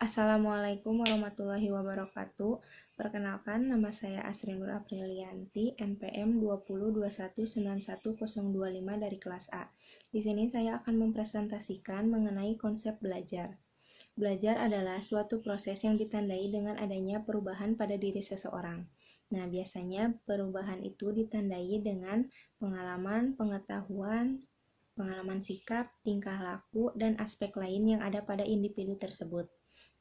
Assalamualaikum warahmatullahi wabarakatuh. Perkenalkan, nama saya Asri Nur Aprilianti, NPM 2021911025 dari kelas A. Di sini saya akan mempresentasikan mengenai konsep belajar. Belajar adalah suatu proses yang ditandai dengan adanya perubahan pada diri seseorang. Nah, biasanya perubahan itu ditandai dengan pengalaman, pengalaman sikap, tingkah laku, dan aspek lain yang ada pada individu tersebut.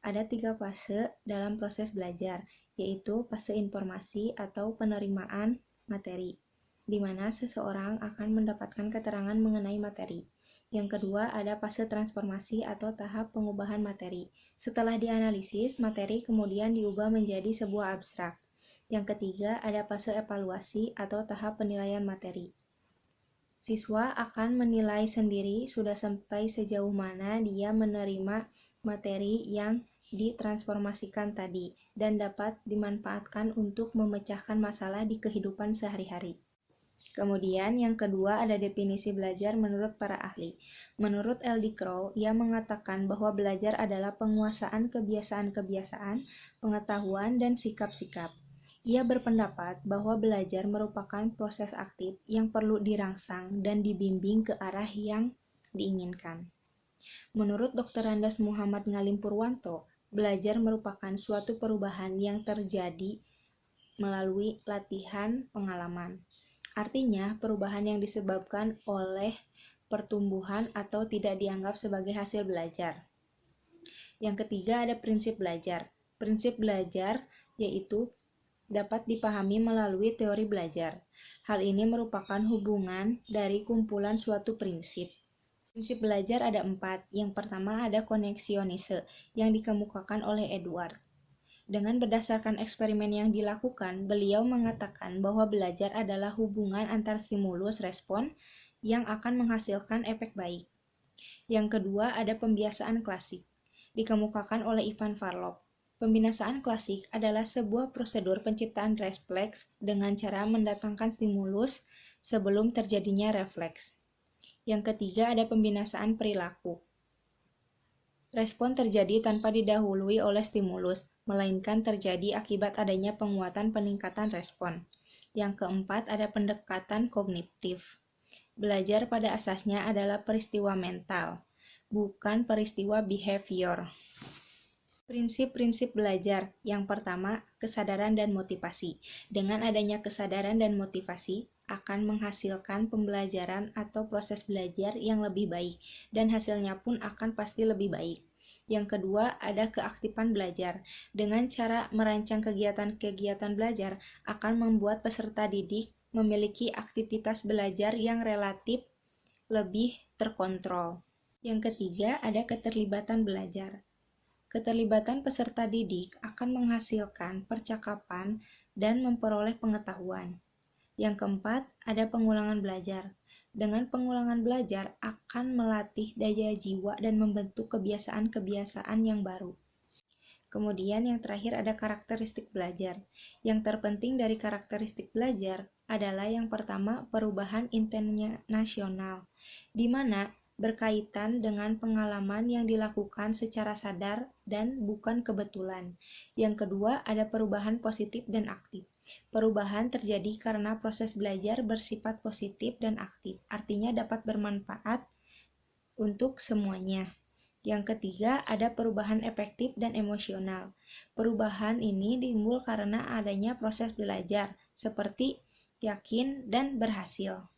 Ada 3 fase dalam proses belajar, yaitu fase informasi atau penerimaan materi, di mana seseorang akan mendapatkan keterangan mengenai materi. Yang kedua, ada fase transformasi atau tahap pengubahan materi. Setelah dianalisis, materi kemudian diubah menjadi sebuah abstrak. Yang ketiga, ada fase evaluasi atau tahap penilaian materi. Siswa akan menilai sendiri sudah sampai sejauh mana dia menerima materi yang ditransformasikan tadi dan dapat dimanfaatkan untuk memecahkan masalah di kehidupan sehari-hari. Kemudian yang kedua ada definisi belajar menurut para ahli. Menurut L.D. Crow, ia mengatakan bahwa belajar adalah penguasaan kebiasaan-kebiasaan, pengetahuan, dan sikap-sikap. Ia berpendapat bahwa belajar merupakan proses aktif yang perlu dirangsang dan dibimbing ke arah yang diinginkan. Menurut Dr. Andas Muhammad Ngalim Purwanto, belajar merupakan suatu perubahan yang terjadi melalui latihan pengalaman. Artinya, perubahan yang disebabkan oleh pertumbuhan atau tidak dianggap sebagai hasil belajar. Yang ketiga ada prinsip belajar. Prinsip belajar yaitu dapat dipahami melalui teori belajar. Hal ini merupakan hubungan dari kumpulan suatu prinsip. Prinsip belajar ada 4. Yang pertama ada koneksionisme yang dikemukakan oleh Edward. Dengan berdasarkan eksperimen yang dilakukan, beliau mengatakan bahwa belajar adalah hubungan antar stimulus respon yang akan menghasilkan efek baik. Yang kedua ada pembiasaan klasik, dikemukakan oleh Ivan Farlov. Pembinasaan klasik adalah sebuah prosedur penciptaan refleks dengan cara mendatangkan stimulus sebelum terjadinya refleks. Yang ketiga ada pembinasaan perilaku. Respon terjadi tanpa didahului oleh stimulus, melainkan terjadi akibat adanya penguatan peningkatan respon. Yang keempat ada pendekatan kognitif. Belajar pada asasnya adalah peristiwa mental, bukan peristiwa behavior. Prinsip-prinsip belajar. Yang pertama, kesadaran dan motivasi. Dengan adanya kesadaran dan motivasi, akan menghasilkan pembelajaran atau proses belajar yang lebih baik, dan hasilnya pun akan pasti lebih baik. Yang kedua, ada keaktifan belajar. Dengan cara merancang kegiatan-kegiatan belajar, akan membuat peserta didik memiliki aktivitas belajar yang relatif lebih terkontrol. Yang ketiga, ada keterlibatan belajar. Keterlibatan peserta didik akan menghasilkan percakapan dan memperoleh pengetahuan. Yang keempat, ada pengulangan belajar. Dengan pengulangan belajar akan melatih daya jiwa dan membentuk kebiasaan-kebiasaan yang baru. Kemudian yang terakhir ada karakteristik belajar. Yang terpenting dari karakteristik belajar adalah yang pertama perubahan intensional, di mana berkaitan dengan pengalaman yang dilakukan secara sadar dan bukan kebetulan. Yang kedua ada perubahan positif dan aktif. Perubahan terjadi karena proses belajar bersifat positif dan aktif, artinya dapat bermanfaat untuk semuanya. Yang ketiga ada perubahan efektif dan emosional. Perubahan ini timbul karena adanya proses belajar, seperti yakin dan berhasil.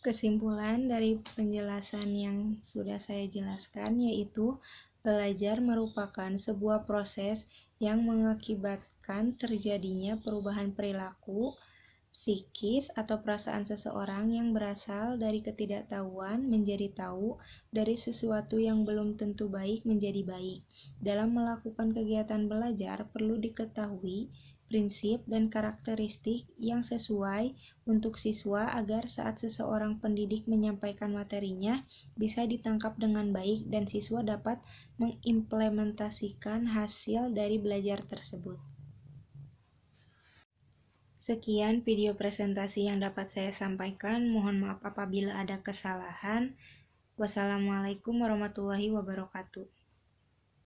Kesimpulan dari penjelasan yang sudah saya jelaskan yaitu belajar merupakan sebuah proses yang mengakibatkan terjadinya perubahan perilaku, psikis atau perasaan seseorang yang berasal dari ketidaktahuan menjadi tahu, dari sesuatu yang belum tentu baik menjadi baik. Dalam melakukan kegiatan belajar perlu diketahui prinsip dan karakteristik yang sesuai untuk siswa agar saat seseorang pendidik menyampaikan materinya bisa ditangkap dengan baik dan siswa dapat mengimplementasikan hasil dari belajar tersebut. Sekian video presentasi yang dapat saya sampaikan. Mohon maaf apabila ada kesalahan. Wassalamualaikum warahmatullahi wabarakatuh.